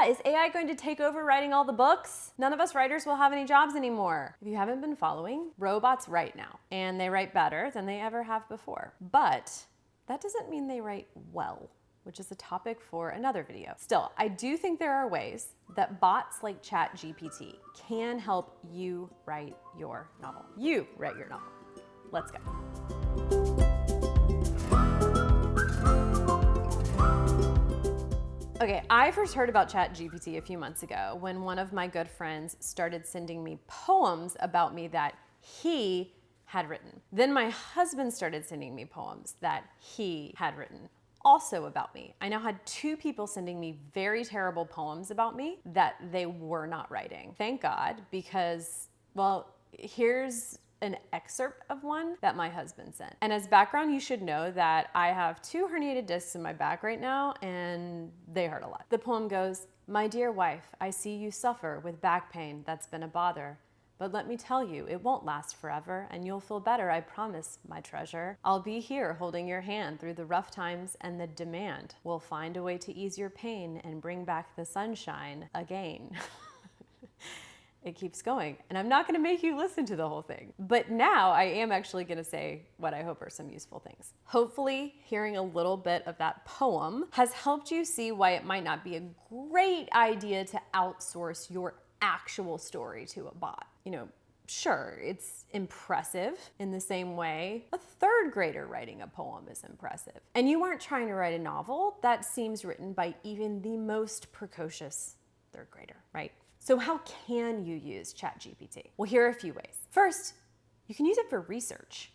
yeah, is AI going to take over writing all the books? None of us writers will have any jobs anymore. If you haven't been following, robots write now, and they write better than they ever have before. But that doesn't mean they write well, which is a topic for another video. Still, I do think there are ways that bots like ChatGPT can help you write your novel. You write your novel. Let's go. Okay, I first heard about ChatGPT a few months ago when one of my good friends started sending me poems about me that he had written. Then my husband started sending me poems that he had written, also about me. I now had 2 people sending me very terrible poems about me that they were not writing. Thank God, because, well, here's an excerpt of one that my husband sent. And as background, you should know that I have 2 herniated discs in my back right now, and they hurt a lot. The poem goes, "My dear wife, I see you suffer with back pain that's been a bother. But let me tell you, it won't last forever, and you'll feel better, I promise, my treasure. I'll be here holding your hand through the rough times and the demand. We'll find a way to ease your pain and bring back the sunshine again." It keeps going, and I'm not gonna make you listen to the whole thing. But now I am actually gonna say what I hope are some useful things. Hopefully, hearing a little bit of that poem has helped you see why it might not be a great idea to outsource your actual story to a bot. Sure, it's impressive in the same way a 3rd grader writing a poem is impressive. And you aren't trying to write a novel that seems written by even the most precocious 3rd grader, right? So how can you use ChatGPT? Well, here are a few ways. First, you can use it for research.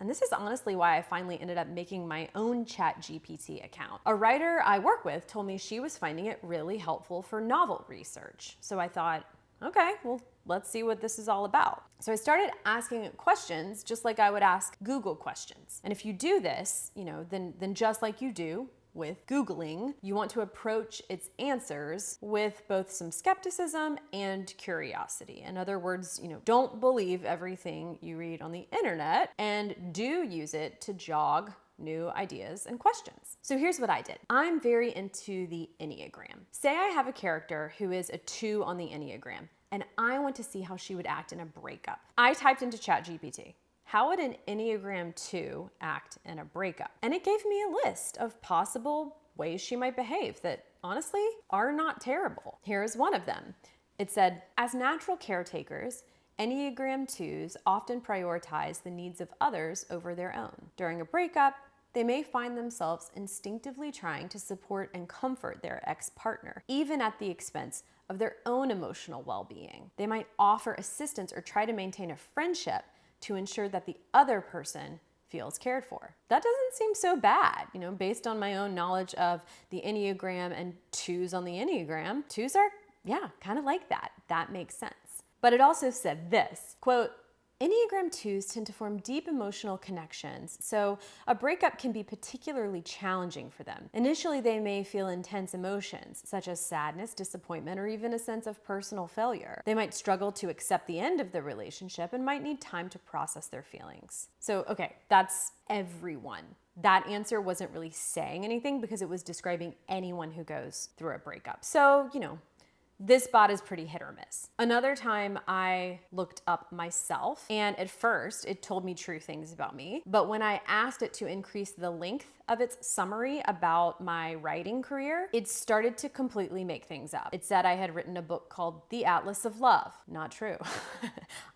And this is honestly why I finally ended up making my own ChatGPT account. A writer I work with told me she was finding it really helpful for novel research. So I thought, okay, well, let's see what this is all about. So I started asking it questions just like I would ask Google questions. And if you do this, then just like you do with Googling, you want to approach its answers with both some skepticism and curiosity. In other words, don't believe everything you read on the internet, and do use it to jog new ideas and questions. So here's what I did. I'm very into the Enneagram. Say I have a character who is a 2 on the Enneagram, and I want to see how she would act in a breakup. I typed into ChatGPT, how would an Enneagram 2 act in a breakup? And it gave me a list of possible ways she might behave that honestly are not terrible. Here's one of them. It said, as natural caretakers, Enneagram 2s often prioritize the needs of others over their own. During a breakup, they may find themselves instinctively trying to support and comfort their ex-partner, even at the expense of their own emotional well-being. They might offer assistance or try to maintain a friendship to ensure that the other person feels cared for. That doesn't seem so bad, based on my own knowledge of the Enneagram and 2s on the Enneagram. 2s are, kind of like that. That makes sense. But it also said this, quote, Enneagram 2s tend to form deep emotional connections, so a breakup can be particularly challenging for them. Initially, they may feel intense emotions, such as sadness, disappointment, or even a sense of personal failure. They might struggle to accept the end of the relationship and might need time to process their feelings. So, okay, that's everyone. That answer wasn't really saying anything because it was describing anyone who goes through a breakup. So, this bot is pretty hit or miss. Another time I looked up myself, and at first it told me true things about me, but when I asked it to increase the length of its summary about my writing career, it started to completely make things up. It said I had written a book called The Atlas of Love. Not true.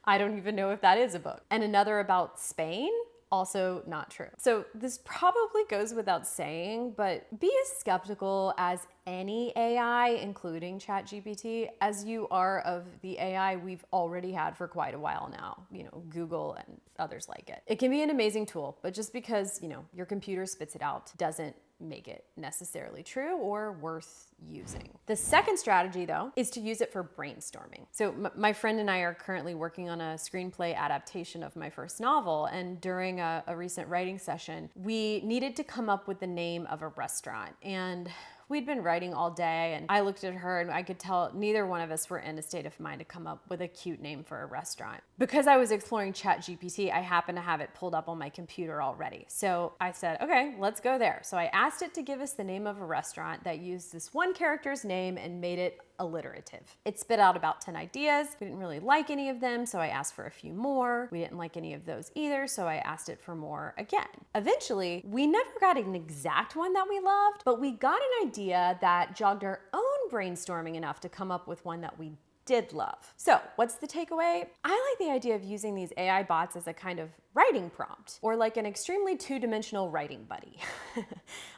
I don't even know if that is a book. And another about Spain. Also not true. So this probably goes without saying, but be as skeptical as any AI, including ChatGPT, as you are of the AI we've already had for quite a while now, Google and others like it. It can be an amazing tool, but just because, your computer spits it out doesn't make it necessarily true or worth using. The second strategy, though, is to use it for brainstorming. So my friend and I are currently working on a screenplay adaptation of my first novel, and during a recent writing session, we needed to come up with the name of a restaurant, and We'd been writing all day, and I looked at her and I could tell neither one of us were in a state of mind to come up with a cute name for a restaurant. Because I was exploring ChatGPT, I happened to have it pulled up on my computer already. So I said, okay, let's go there. So I asked it to give us the name of a restaurant that used this one character's name and made it alliterative. It spit out about 10 ideas. We didn't really like any of them, so I asked for a few more. We didn't like any of those either, so I asked it for more again. Eventually, we never got an exact one that we loved, but we got an idea that jogged our own brainstorming enough to come up with one that we did love. So what's the takeaway? I like the idea of using these AI bots as a kind of writing prompt, or like an extremely two-dimensional writing buddy.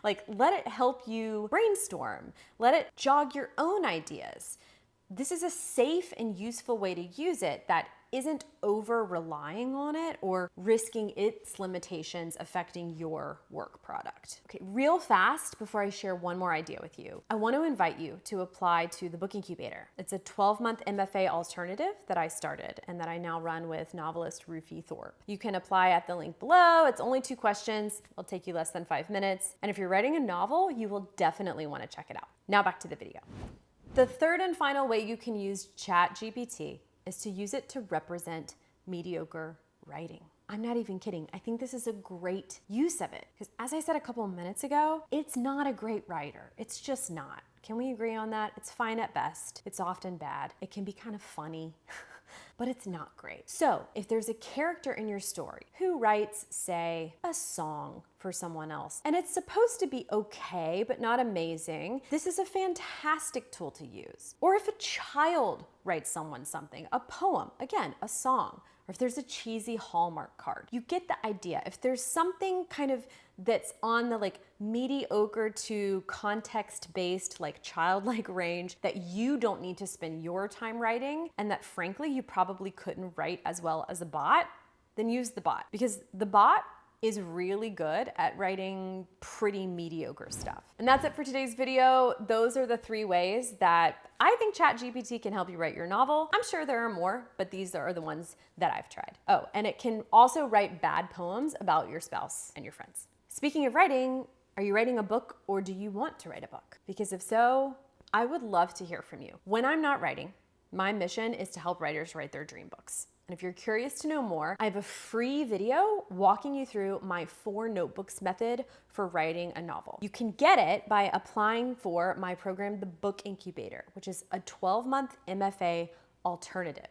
Like, let it help you brainstorm. Let it jog your own ideas. This is a safe and useful way to use it that isn't over relying on it or risking its limitations affecting your work product. Okay, real fast before I share one more idea with you, I want to invite you to apply to the Book Incubator. It's a 12-month MFA alternative that I started and that I now run with novelist Rufi Thorpe. You can apply at the link below. It's only 2 questions. It'll take you less than 5 minutes. And if you're writing a novel, you will definitely want to check it out. Now back to the video. The third and final way you can use ChatGPT is to use it to represent mediocre writing. I'm not even kidding. I think this is a great use of it because, as I said a couple of minutes ago, it's not a great writer. It's just not. Can we agree on that? It's fine at best. It's often bad. It can be kind of funny, but it's not great. So if there's a character in your story who writes, say, a song for someone else, and it's supposed to be okay, but not amazing, this is a fantastic tool to use. Or if a child writes someone something, a poem, again, a song, or if there's a cheesy Hallmark card, you get the idea. If there's something kind of that's on the like mediocre to context-based, like childlike range that you don't need to spend your time writing, and that frankly you probably couldn't write as well as a bot, then use the bot, because the bot is really good at writing pretty mediocre stuff. And that's it for today's video. Those are the 3 ways that I think ChatGPT can help you write your novel. I'm sure there are more, but these are the ones that I've tried. Oh, and it can also write bad poems about your spouse and your friends. Speaking of writing, are you writing a book or do you want to write a book? Because if so, I would love to hear from you. When I'm not writing, my mission is to help writers write their dream books. And if you're curious to know more, I have a free video walking you through my 4 notebooks method for writing a novel. You can get it by applying for my program, the Book Incubator, which is a 12-month MFA alternative.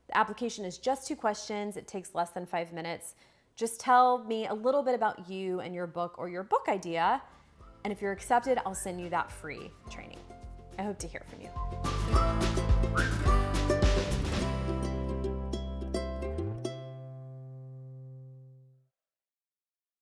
The application is just 2 questions. It takes less than 5 minutes. Just tell me a little bit about you and your book or your book idea. And if you're accepted, I'll send you that free training. I hope to hear from you.